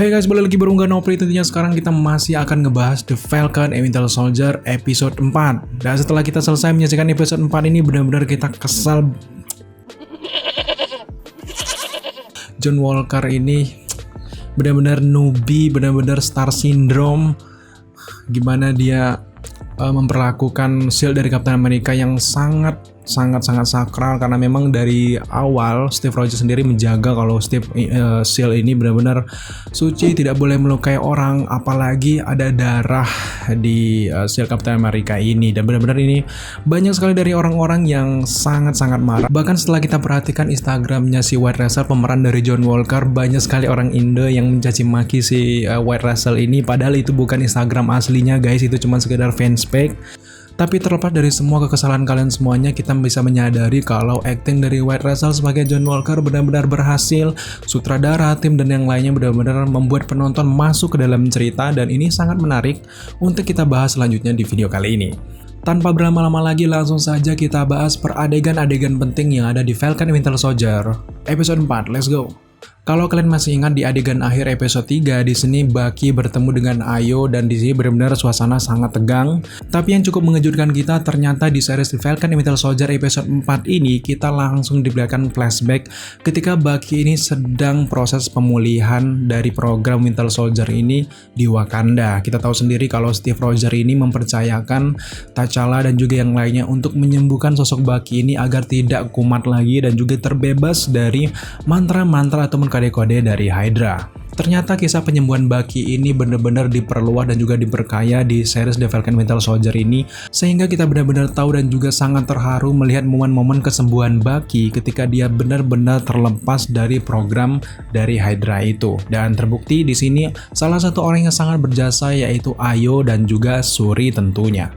Hai guys, balik lagi bareng gue Nopri. Tentunya sekarang kita masih akan ngebahas The Falcon and Winter Soldier episode 4. Dan setelah kita selesai menyaksikan episode 4 ini, benar-benar kita kesal. John Walker ini benar-benar newbie, benar-benar star syndrome. Gimana dia memperlakukan shield dari Captain America yang sangat sakral, karena memang dari awal Steve Rogers sendiri menjaga kalau shield ini benar-benar suci, tidak boleh melukai orang, apalagi ada darah di shield Captain America ini. Dan benar-benar ini banyak sekali dari orang-orang yang sangat marah. Bahkan setelah kita perhatikan Instagramnya si White Russell, pemeran dari John Walker, banyak sekali orang Indo yang mencaci maki si White Russell ini, padahal itu bukan Instagram aslinya guys, itu cuma sekedar fanspage. Tapi terlepas dari semua kekesalan kalian semuanya, kita bisa menyadari kalau acting dari White Russell sebagai John Walker benar-benar berhasil. Sutradara, tim, dan yang lainnya benar-benar membuat penonton masuk ke dalam cerita, dan ini sangat menarik untuk kita bahas selanjutnya di video kali ini. Tanpa berlama-lama lagi, langsung saja kita bahas per adegan-adegan penting yang ada di Falcon and Winter Soldier episode 4. Let's go! Kalau kalian masih ingat di adegan akhir episode 3, di sini Bucky bertemu dengan Ayo, dan di sini benar-benar suasana sangat tegang. Tapi yang cukup mengejutkan kita, ternyata di series The Falcon and Winter Soldier episode 4 ini kita langsung diberikan flashback ketika Bucky ini sedang proses pemulihan dari program Winter Soldier ini di Wakanda. Kita tahu sendiri kalau Steve Rogers ini mempercayakan T'Challa dan juga yang lainnya untuk menyembuhkan sosok Bucky ini agar tidak kumat lagi dan juga terbebas dari mantra-mantra ataupun kode-kode dari Hydra. Ternyata kisah penyembuhan Bucky ini benar-benar diperluas dan juga diperkaya di series The Falcon Winter Soldier ini, sehingga kita benar-benar tahu dan juga sangat terharu melihat momen-momen kesembuhan Bucky ketika dia benar-benar terlepas dari program dari Hydra itu. Dan terbukti di sini salah satu orang yang sangat berjasa yaitu Ayo dan juga Shuri tentunya.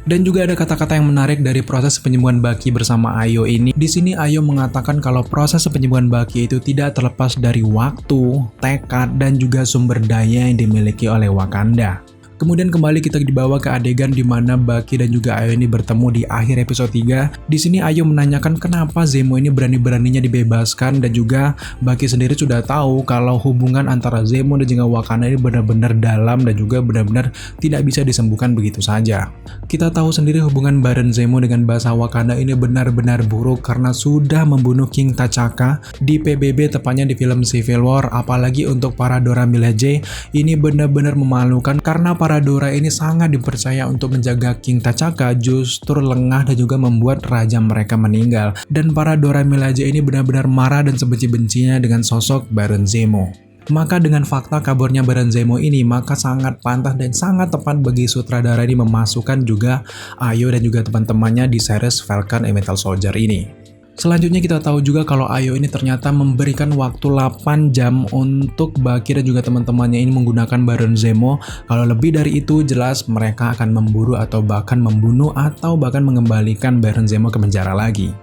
Dan juga ada kata-kata yang menarik dari proses penyembuhan Bucky bersama Ayo ini. Di sini Ayo mengatakan kalau proses penyembuhan Bucky itu tidak terlepas dari waktu, tekad, dan juga sumber daya yang dimiliki oleh Wakanda. Kemudian kembali kita dibawa ke adegan di mana Bucky dan juga Ayo ini bertemu di akhir episode 3. Di sini Ayo menanyakan kenapa Zemo ini berani-beraninya dibebaskan, dan juga Bucky sendiri sudah tahu kalau hubungan antara Zemo dan juga Wakanda ini benar-benar dalam dan juga benar-benar tidak bisa disembuhkan begitu saja. Kita tahu sendiri hubungan Baron Zemo dengan bangsa Wakanda ini benar-benar buruk karena sudah membunuh King T'Chaka di PBB, tepatnya di film Civil War. Apalagi untuk para Dora Milaje, ini benar-benar memalukan karena para Dora ini sangat dipercaya untuk menjaga King T'Chaka, justru lengah dan juga membuat raja mereka meninggal. Dan para Dora Milaje ini benar-benar marah dan sebenci-bencinya dengan sosok Baron Zemo. Maka dengan fakta kabarnya Baron Zemo ini, maka sangat pantas dan sangat tepat bagi sutradara ini memasukkan juga Ayo dan juga teman-temannya di series Falcon and Winter Soldier ini. Selanjutnya kita tahu juga kalau Ayo ini ternyata memberikan waktu 8 jam untuk Bucky dan juga teman-temannya ini menggunakan Baron Zemo. Kalau lebih dari itu, jelas mereka akan memburu atau bahkan membunuh atau bahkan mengembalikan Baron Zemo ke penjara lagi.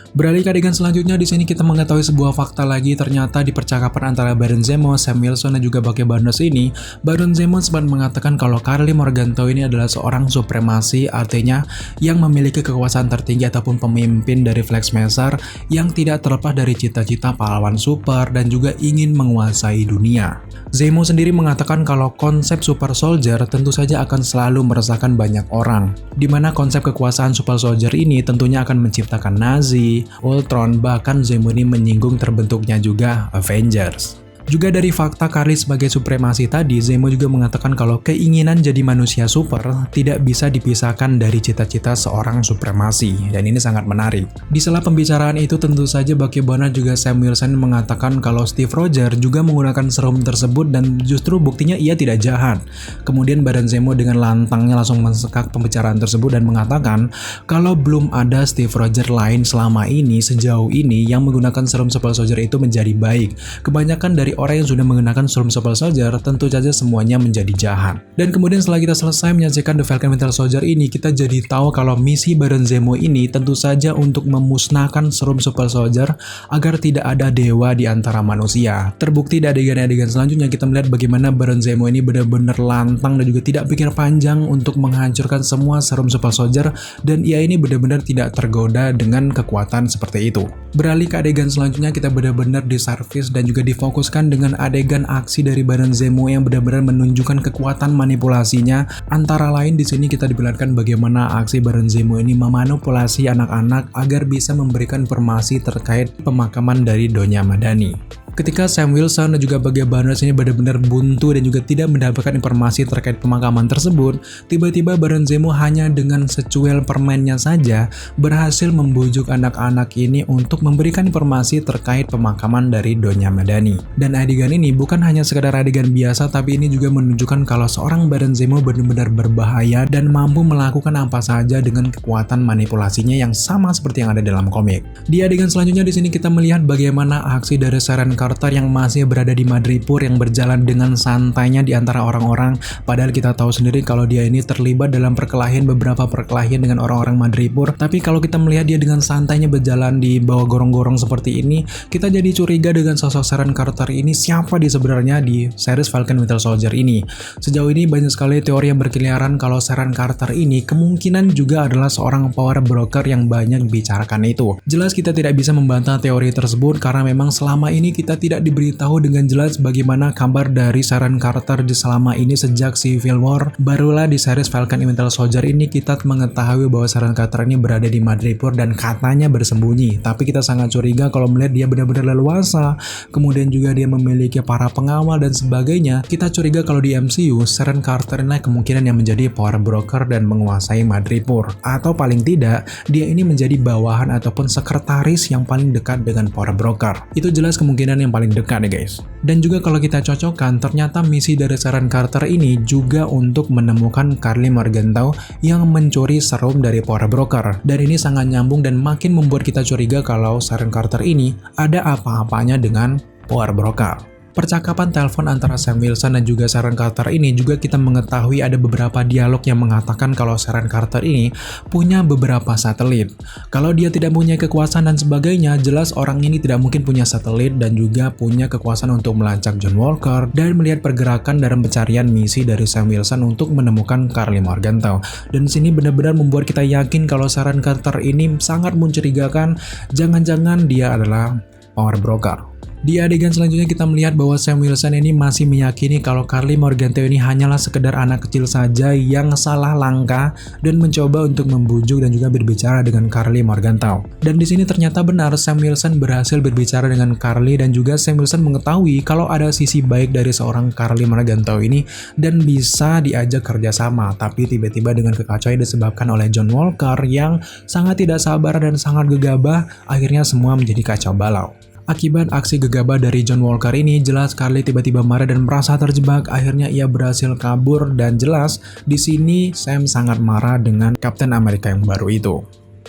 Beralih ke adegan selanjutnya, di sini kita mengetahui sebuah fakta lagi. Ternyata di percakapan antara Baron Zemo, Sam Wilson, dan juga Bucky Barnes ini, Baron Zemo sempat mengatakan kalau Karli Morgenthau ini adalah seorang supremasi, artinya yang memiliki kekuasaan tertinggi ataupun pemimpin dari Flag Smasher yang tidak terlepas dari cita-cita pahlawan super dan juga ingin menguasai dunia. Zemo sendiri mengatakan kalau konsep Super Soldier tentu saja akan selalu meresahkan banyak orang, dimana konsep kekuasaan Super Soldier ini tentunya akan menciptakan Nazi, Ultron, bahkan Zemo ini menyinggung terbentuknya juga Avengers. Juga dari fakta Karli sebagai supremasi tadi, Zemo juga mengatakan kalau keinginan jadi manusia super tidak bisa dipisahkan dari cita-cita seorang supremasi, dan ini sangat menarik. Di sela pembicaraan itu tentu saja Bucky Barnes juga Sam Wilson mengatakan kalau Steve Rogers juga menggunakan serum tersebut dan justru buktinya ia tidak jahat. Kemudian Baron Zemo dengan lantangnya langsung mensekak pembicaraan tersebut dan mengatakan kalau belum ada Steve Rogers lain selama ini sejauh ini yang menggunakan serum Super Soldier itu menjadi baik. Kebanyakan dari orang yang sudah menggunakan serum Super Soldier tentu saja semuanya menjadi jahat. Dan kemudian setelah kita selesai menyaksikan The Falcon Winter Soldier ini, kita jadi tahu kalau misi Baron Zemo ini tentu saja untuk memusnahkan serum Super Soldier agar tidak ada dewa di antara manusia. Terbukti di adegan-adegan selanjutnya kita melihat bagaimana Baron Zemo ini benar-benar lantang dan juga tidak pikir panjang untuk menghancurkan semua serum Super Soldier, dan ia ini benar-benar tidak tergoda dengan kekuatan seperti itu. Beralih ke adegan selanjutnya, kita benar-benar diservis dan juga difokuskan dilanjutkan dengan adegan aksi dari Baron Zemo yang benar-benar menunjukkan kekuatan manipulasinya. Antara lain di sini kita diperlihatkan bagaimana aksi Baron Zemo ini memanipulasi anak-anak agar bisa memberikan informasi terkait pemakaman dari Donya Madani. Ketika Sam Wilson dan juga Bucky Barnes ini benar-benar buntu dan juga tidak mendapatkan informasi terkait pemakaman tersebut, tiba-tiba Baron Zemo hanya dengan secuil permennya saja berhasil membujuk anak-anak ini untuk memberikan informasi terkait pemakaman dari Donya Madani. Dan adegan ini bukan hanya sekedar adegan biasa, tapi ini juga menunjukkan kalau seorang Baron Zemo benar-benar berbahaya dan mampu melakukan apa saja dengan kekuatan manipulasinya yang sama seperti yang ada dalam komik. Di adegan selanjutnya di sini kita melihat bagaimana aksi dari Sharon Carter yang masih berada di Madripoor yang berjalan dengan santainya di antara orang-orang, padahal kita tahu sendiri kalau dia ini terlibat dalam beberapa perkelahian dengan orang-orang Madripoor. Tapi kalau kita melihat dia dengan santainya berjalan di bawah gorong-gorong seperti ini, kita jadi curiga dengan sosok Sharon Carter ini siapa dia sebenarnya di series Falcon Winter Soldier ini. Sejauh ini banyak sekali teori yang berkeliaran kalau Sharon Carter ini kemungkinan juga adalah seorang power broker yang banyak dibicarakan itu. Jelas kita tidak bisa membantah teori tersebut karena memang selama ini kita tidak diberitahu dengan jelas bagaimana kabar dari Sharon Carter di selama ini sejak Civil War. Barulah di series Falcon Winter Soldier ini kita mengetahui bahwa Sharon Carter ini berada di Madripoor dan katanya bersembunyi. Tapi kita sangat curiga kalau melihat dia benar-benar leluasa, kemudian juga dia memiliki para pengawal dan sebagainya. Kita curiga kalau di MCU Sharon Carter ini kemungkinan yang menjadi power broker dan menguasai Madripoor, atau paling tidak dia ini menjadi bawahan ataupun sekretaris yang paling dekat dengan power broker. Itu jelas kemungkinan yang paling dekat ya guys. Dan juga kalau kita cocokkan, ternyata misi dari Sharon Carter ini juga untuk menemukan Karli Morgenthau yang mencuri serum dari power broker. Dan ini sangat nyambung dan makin membuat kita curiga kalau Sharon Carter ini ada apa-apanya dengan power broker. Percakapan telepon antara Sam Wilson dan juga Sharon Carter ini juga kita mengetahui ada beberapa dialog yang mengatakan kalau Sharon Carter ini punya beberapa satelit. Kalau dia tidak punya kekuasaan dan sebagainya, jelas orang ini tidak mungkin punya satelit dan juga punya kekuasaan untuk melacak John Walker dan melihat pergerakan dalam pencarian misi dari Sam Wilson untuk menemukan Karli Morgenthau. Dan di sini benar-benar membuat kita yakin kalau Sharon Carter ini sangat mencurigakan, jangan-jangan dia adalah power broker. Di adegan selanjutnya kita melihat bahwa Sam Wilson ini masih meyakini kalau Karli Morgenthau ini hanyalah sekedar anak kecil saja yang salah langkah dan mencoba untuk membujuk dan juga berbicara dengan Karli Morgenthau. Dan di sini ternyata benar, Sam Wilson berhasil berbicara dengan Karli dan juga Sam Wilson mengetahui kalau ada sisi baik dari seorang Karli Morgenthau ini dan bisa diajak kerjasama. Tapi tiba-tiba dengan kekacauan disebabkan oleh John Walker yang sangat tidak sabar dan sangat gegabah, akhirnya semua menjadi kacau balau. Akibat aksi gegabah dari John Walker ini, jelas Karli tiba-tiba marah dan merasa terjebak. Akhirnya ia berhasil kabur dan jelas di sini Sam sangat marah dengan Captain America yang baru itu.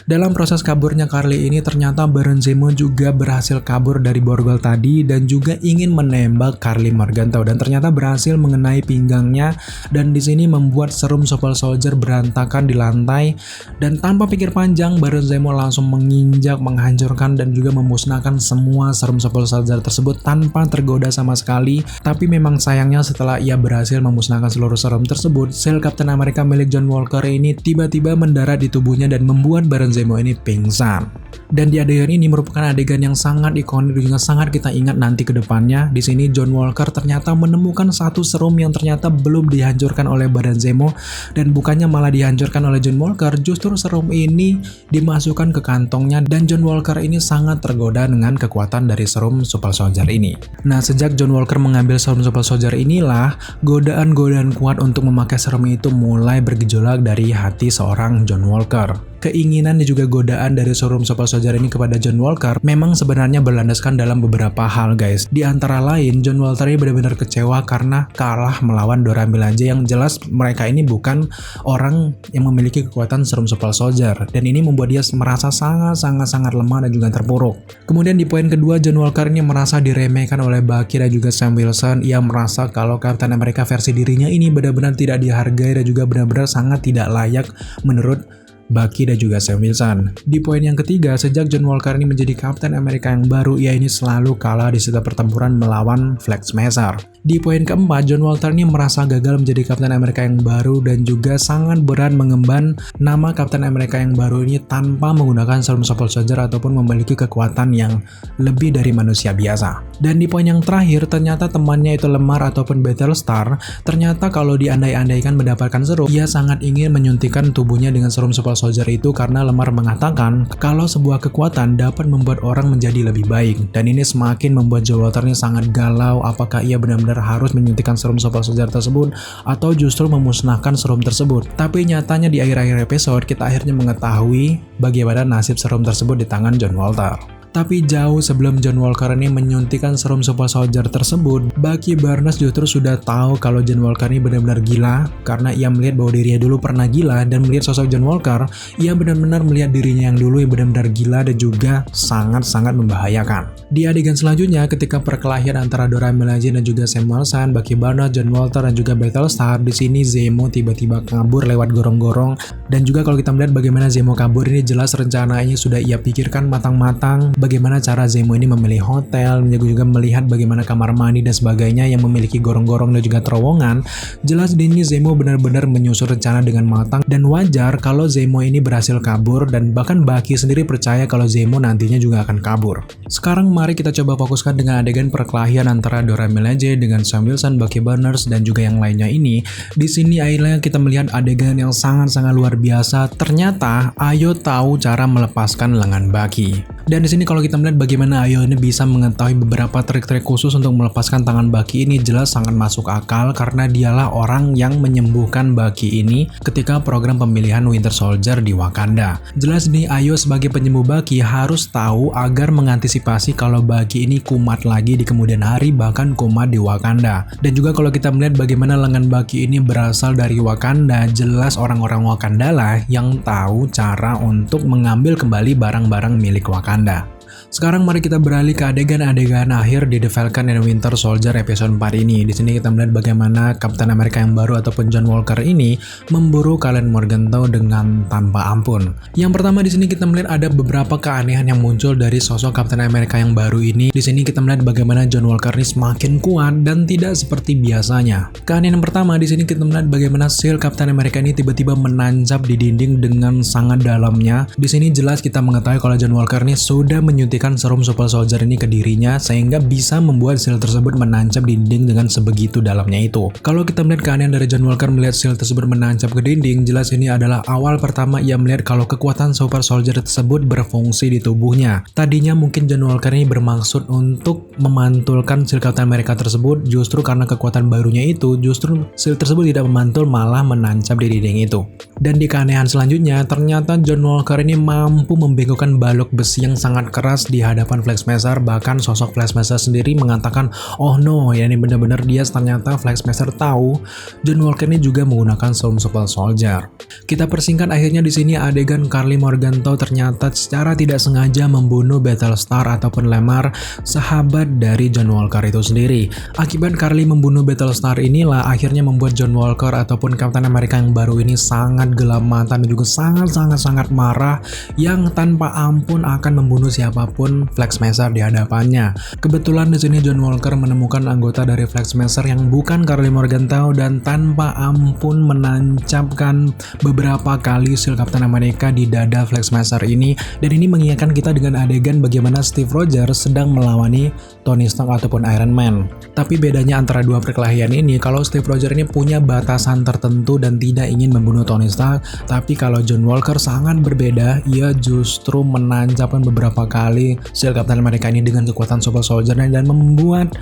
Dalam proses kaburnya Karli ini ternyata Baron Zemo juga berhasil kabur dari borgol tadi dan juga ingin menembak Karli Morgenthau dan ternyata berhasil mengenai pinggangnya dan di sini membuat serum Super Soldier berantakan di lantai dan tanpa pikir panjang Baron Zemo langsung menginjak, menghancurkan dan juga memusnahkan semua serum Super Soldier tersebut tanpa tergoda sama sekali. Tapi memang sayangnya setelah ia berhasil memusnahkan seluruh serum tersebut, sel Captain America milik John Walker ini tiba-tiba mendarat di tubuhnya dan membuat Baron Zemo ini pingsan. Dan di adegan ini merupakan adegan yang sangat ikonik dan juga sangat kita ingat nanti ke depannya. Di sini John Walker ternyata menemukan satu serum yang ternyata belum dihancurkan oleh Baron Zemo dan bukannya malah dihancurkan oleh John Walker, justru serum ini dimasukkan ke kantongnya dan John Walker ini sangat tergoda dengan kekuatan dari serum Super Soldier ini. Nah, sejak John Walker mengambil serum Super Soldier inilah godaan-godaan kuat untuk memakai serum itu mulai bergejolak dari hati seorang John Walker. Keinginan dan juga godaan dari serum Super Soldier ini kepada John Walker memang sebenarnya berlandaskan dalam beberapa hal guys. Di antara lain, John Walker ini benar-benar kecewa karena kalah melawan Dora Milaje yang jelas mereka ini bukan orang yang memiliki kekuatan serum Super Soldier. Dan ini membuat dia merasa sangat lemah dan juga terpuruk. Kemudian di poin kedua, John Walker ini merasa diremehkan oleh Bucky dan juga Sam Wilson. Ia merasa kalau Captain America versi dirinya ini benar-benar tidak dihargai dan juga benar-benar sangat tidak layak menurut Bucky dan juga Sam Wilson. Di poin yang ketiga, sejak John Walker ini menjadi Captain America yang baru, ia ini selalu kalah di setiap pertempuran melawan Flag Smasher. Di poin keempat, John Walker ini merasa gagal menjadi Kapten Amerika yang baru dan juga sangat berat mengemban nama Kapten Amerika yang baru ini tanpa menggunakan serum Super Soldier ataupun memiliki kekuatan yang lebih dari manusia biasa. Dan di poin yang terakhir, ternyata temannya itu Lemar ataupun Battlestar, ternyata kalau diandai-andaikan mendapatkan serum, ia sangat ingin menyuntikkan tubuhnya dengan serum Super Soldier itu karena Lemar mengatakan kalau sebuah kekuatan dapat membuat orang menjadi lebih baik. Dan ini semakin membuat John Walker ini sangat galau apakah ia benar-benar harus menyuntikkan serum Super Soldier tersebut atau justru memusnahkan serum tersebut. Tapi nyatanya di akhir-akhir episode kita akhirnya mengetahui bagaimana nasib serum tersebut di tangan John Walker. Tapi jauh sebelum John Walker ini menyuntikkan serum Super Soldier tersebut, Bucky Barnes justru sudah tahu kalau John Walker ini benar-benar gila karena ia melihat bahwa dirinya dulu pernah gila dan melihat sosok John Walker, ia benar-benar melihat dirinya yang dulu yang benar-benar gila dan juga sangat-sangat membahayakan. Di adegan selanjutnya, ketika perkelahian antara Dora Milaje dan juga Sam Wilson, Bucky Barnes, John Walker dan juga Battlestar, di sini Zemo tiba-tiba kabur lewat gorong-gorong dan juga kalau kita melihat bagaimana Zemo kabur ini jelas rencananya sudah ia pikirkan matang-matang. Bagaimana cara Zemo ini memilih hotel, juga melihat bagaimana kamar mandi dan sebagainya yang memiliki gorong-gorong dan juga terowongan. Jelas di sini Zemo benar-benar menyusun rencana dengan matang dan wajar kalau Zemo ini berhasil kabur dan bahkan Bucky sendiri percaya kalau Zemo nantinya juga akan kabur. Sekarang mari kita coba fokuskan dengan adegan perkelahian antara Dora Milaje dengan Sam Wilson, Bucky Barnes dan juga yang lainnya ini. Di sini akhirnya kita melihat adegan yang sangat-sangat luar biasa. Ternyata Ayo tahu cara melepaskan lengan Bucky. Dan di sini kalau kita melihat bagaimana Ayo ini bisa mengetahui beberapa trik-trik khusus untuk melepaskan tangan Bucky ini jelas sangat masuk akal karena dialah orang yang menyembuhkan Bucky ini ketika program pemilihan Winter Soldier di Wakanda. Jelas nih Ayo sebagai penyembuh Bucky harus tahu agar mengantisipasi kalau Bucky ini kumat lagi di kemudian hari bahkan kumat di Wakanda. Dan juga kalau kita melihat bagaimana lengan Bucky ini berasal dari Wakanda, jelas orang-orang Wakanda lah yang tahu cara untuk mengambil kembali barang-barang milik Wakanda. Sekarang mari kita beralih ke adegan-adegan akhir di The Falcon and Winter Soldier episode 4 ini. Di sini kita melihat bagaimana Kapten Amerika yang baru ataupun John Walker ini memburu Kalen Morgenthau dengan tanpa ampun. Yang pertama di sini kita melihat ada beberapa keanehan yang muncul dari sosok Kapten Amerika yang baru ini. Di sini kita melihat bagaimana John Walker ini semakin kuat dan tidak seperti biasanya. Keanehan yang pertama di sini kita melihat bagaimana shield Kapten Amerika ini tiba-tiba menancap di dinding dengan sangat dalamnya. Di sini jelas kita mengetahui kalau John Walker ini sudah menyuntikkan serum Super Soldier ini ke dirinya sehingga bisa membuat shield tersebut menancap di dinding dengan sebegitu dalamnya itu. Kalau kita melihat keanehan dari John Walker melihat shield tersebut menancap ke dinding, jelas ini adalah awal pertama ia melihat kalau kekuatan Super Soldier tersebut berfungsi di tubuhnya. Tadinya mungkin John Walker ini bermaksud untuk memantulkan shield Captain America tersebut, justru karena kekuatan barunya itu justru shield tersebut tidak memantul malah menancap di dinding itu. Dan di keanehan selanjutnya ternyata John Walker ini mampu membengkokkan balok besi yang sangat keras di hadapan Flexmaster. Bahkan sosok Flexmaster sendiri mengatakan, oh no, ya ini benar-benar dia ternyata Flexmaster tahu John Walker ini juga menggunakan serum Super Soldier. Kita persingkat akhirnya di sini adegan Karli Morgenthau ternyata secara tidak sengaja membunuh Battlestar ataupun Lemar, sahabat dari John Walker itu sendiri. Akibat Karli membunuh Battlestar inilah akhirnya membuat John Walker ataupun Kapten Amerika yang baru ini sangat gelap mata dan juga sangat marah yang tanpa ampun akan membunuh siapapun Flexmaster di hadapannya. Kebetulan di sini John Walker menemukan anggota dari Flexmaster yang bukan Karli Morgenthau dan tanpa ampun menancapkan beberapa kali shield Kapten Amerika di dada Flexmaster ini. Dan ini mengingatkan kita dengan adegan bagaimana Steve Rogers sedang melawani Tony Stark ataupun Iron Man. Tapi bedanya antara dua perkelahian ini, kalau Steve Rogers ini punya batasan tertentu dan tidak ingin membunuh Tony Stark, tapi kalau John Walker sangat berbeda, ia justru menancapkan beberapa kali shield Captain America ini dengan kekuatan Super Soldier dan membuat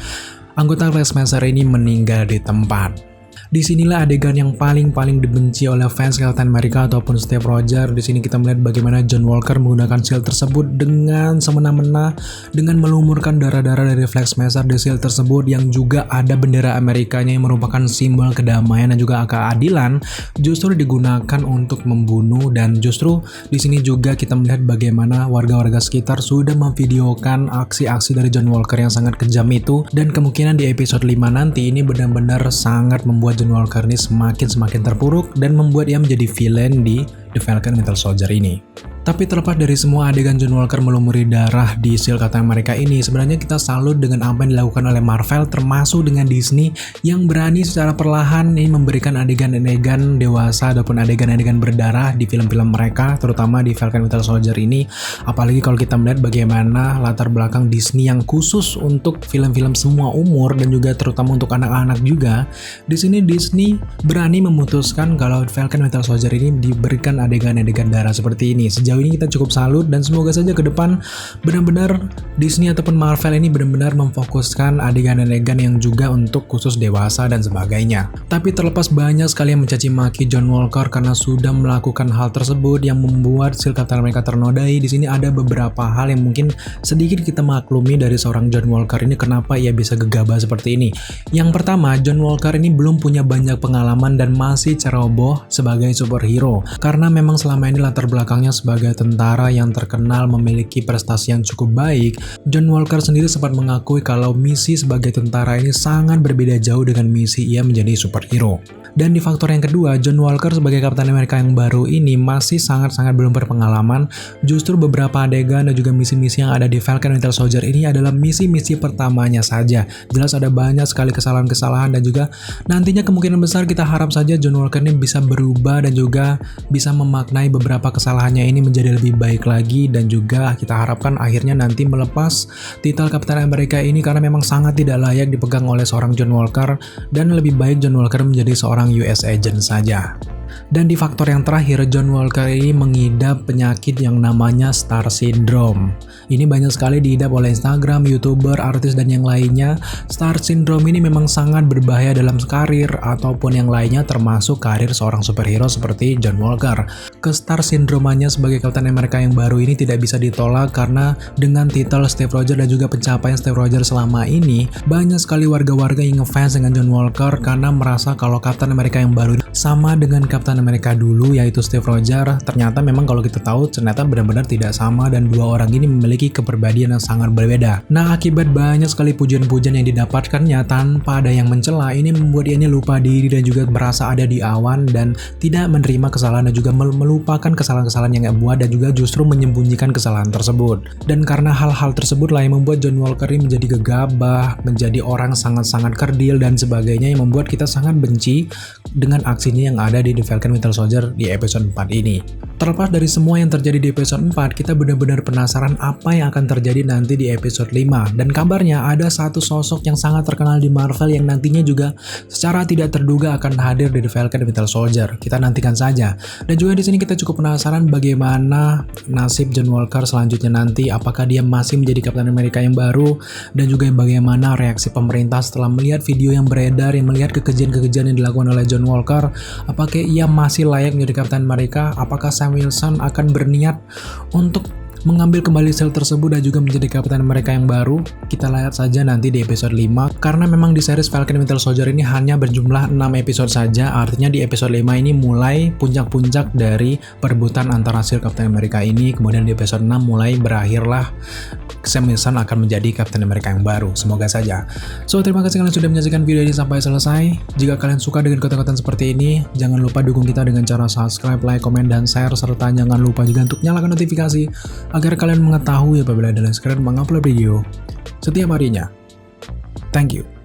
anggota Flexmaster ini meninggal di tempat. Disinilah adegan yang paling dibenci oleh fans Captain America ataupun Steve Rogers. Di sini kita melihat bagaimana John Walker menggunakan shield tersebut dengan semena-mena dengan melumurkan darah-darah dari Flexmaster di shield tersebut yang juga ada bendera Amerikanya yang merupakan simbol kedamaian dan juga keadilan justru digunakan untuk membunuh. Dan justru di sini juga kita melihat bagaimana warga-warga sekitar sudah memvideokan aksi-aksi dari John Walker yang sangat kejam itu, dan kemungkinan di episode 5 nanti ini benar-benar sangat membuat John Walker ini semakin terpuruk dan membuat ia menjadi villain di The Falcon Winter Soldier ini. Tapi terlepas dari semua adegan John Walker melumuri darah di Shield Captain America ini, sebenarnya kita salut dengan apa yang dilakukan oleh Marvel termasuk dengan Disney yang berani secara perlahan nih memberikan adegan-adegan dewasa ataupun adegan-adegan berdarah di film-film mereka, terutama di Falcon Winter Soldier ini. Apalagi kalau kita melihat bagaimana latar belakang Disney yang khusus untuk film-film semua umur dan juga terutama untuk anak-anak juga. Di sini Disney berani memutuskan kalau Falcon Winter Soldier ini diberikan adegan-adegan darah seperti ini. Sejauh ini kita cukup salut dan semoga saja ke depan benar-benar Disney ataupun Marvel ini benar-benar memfokuskan adegan-adegan yang juga untuk khusus dewasa dan sebagainya. Tapi terlepas banyak sekali yang mencaci maki John Walker karena sudah melakukan hal tersebut yang membuat Shield Captain America ternodai, di sini ada beberapa hal yang mungkin sedikit kita maklumi dari seorang John Walker ini kenapa ia bisa gegabah seperti ini. Yang pertama, John Walker ini belum punya banyak pengalaman dan masih ceroboh sebagai superhero karena memang selama ini latar belakangnya sebagai tentara yang terkenal memiliki prestasi yang cukup baik. John Walker sendiri sempat mengakui kalau misi sebagai tentara ini sangat berbeda jauh dengan misi ia menjadi superhero. Dan di faktor yang kedua, John Walker sebagai Captain America yang baru ini masih sangat-sangat belum berpengalaman. Justru beberapa adegan dan juga misi-misi yang ada di Falcon Winter Soldier ini adalah misi-misi pertamanya saja. Jelas ada banyak sekali kesalahan-kesalahan dan juga nantinya kemungkinan besar kita harap saja John Walker ini bisa berubah dan juga bisa memaknai beberapa kesalahannya ini menjadi lebih baik lagi, dan juga kita harapkan akhirnya nanti melepas titel Captain America ini karena memang sangat tidak layak dipegang oleh seorang John Walker dan lebih baik John Walker menjadi seorang US agent saja. Dan di faktor yang terakhir, John Walker ini mengidap penyakit yang namanya Star Syndrome. Ini banyak sekali diidap oleh Instagram, YouTuber, artis, dan yang lainnya. Star Syndrome ini memang sangat berbahaya dalam karir ataupun yang lainnya termasuk karir seorang superhero seperti John Walker. Ke Star Syndrome-nya sebagai Captain America yang baru ini tidak bisa ditolak karena dengan titel Steve Rogers dan juga pencapaian Steve Rogers selama ini, banyak sekali warga-warga yang ngefans dengan John Walker karena merasa kalau Captain America yang baru sama dengan Captain America dulu yaitu Steve Rogers. Ternyata memang kalau kita tahu ternyata benar-benar tidak sama dan dua orang ini memiliki kepribadian yang sangat berbeda. Nah, akibat banyak sekali pujian-pujian yang didapatkannya tanpa ada yang mencela, ini membuat dia ini lupa diri dan juga merasa ada di awan dan tidak menerima kesalahan dan juga melupakan kesalahan-kesalahan yang ia buat dan juga justru menyembunyikan kesalahan tersebut. Dan karena hal-hal tersebut lah yang membuat John Walker ini menjadi gegabah, menjadi orang sangat-sangat kerdil dan sebagainya yang membuat kita sangat benci dengan aksinya yang ada di The Falcon Winter Soldier di episode 4 ini. Terlepas dari semua yang terjadi di episode 4, kita benar-benar penasaran apa yang akan terjadi nanti di episode 5. Dan kabarnya ada satu sosok yang sangat terkenal di Marvel yang nantinya juga secara tidak terduga akan hadir di The Falcon Winter Soldier. Kita nantikan saja. Dan juga di sini kita cukup penasaran bagaimana nasib John Walker selanjutnya nanti. Apakah dia masih menjadi Captain America yang baru, dan juga bagaimana reaksi pemerintah setelah melihat video yang beredar yang melihat kekejian-kekejian yang dilakukan oleh John Walker. Apakah ia masih layak menjadi Captain America? Apakah Sam Wilson akan berniat untuk mengambil kembali sel tersebut dan juga menjadi Captain America yang baru? Kita lihat saja nanti di episode 5 karena memang di series Falcon Winter Soldier ini hanya berjumlah 6 episode saja. Artinya di episode 5 ini mulai puncak-puncak dari perebutan antara Shield Captain America ini, kemudian di episode 6 mulai berakhirlah Sam Wilson akan menjadi Captain America yang baru. Semoga saja. So, terima kasih kalian sudah menyaksikan video ini sampai selesai. Jika kalian suka dengan konten-konten seperti ini, jangan lupa dukung kita dengan cara subscribe, like, komen, dan share, serta jangan lupa juga untuk nyalakan notifikasi agar kalian mengetahui apabila ada kalian mengupload video setiap harinya. Thank you.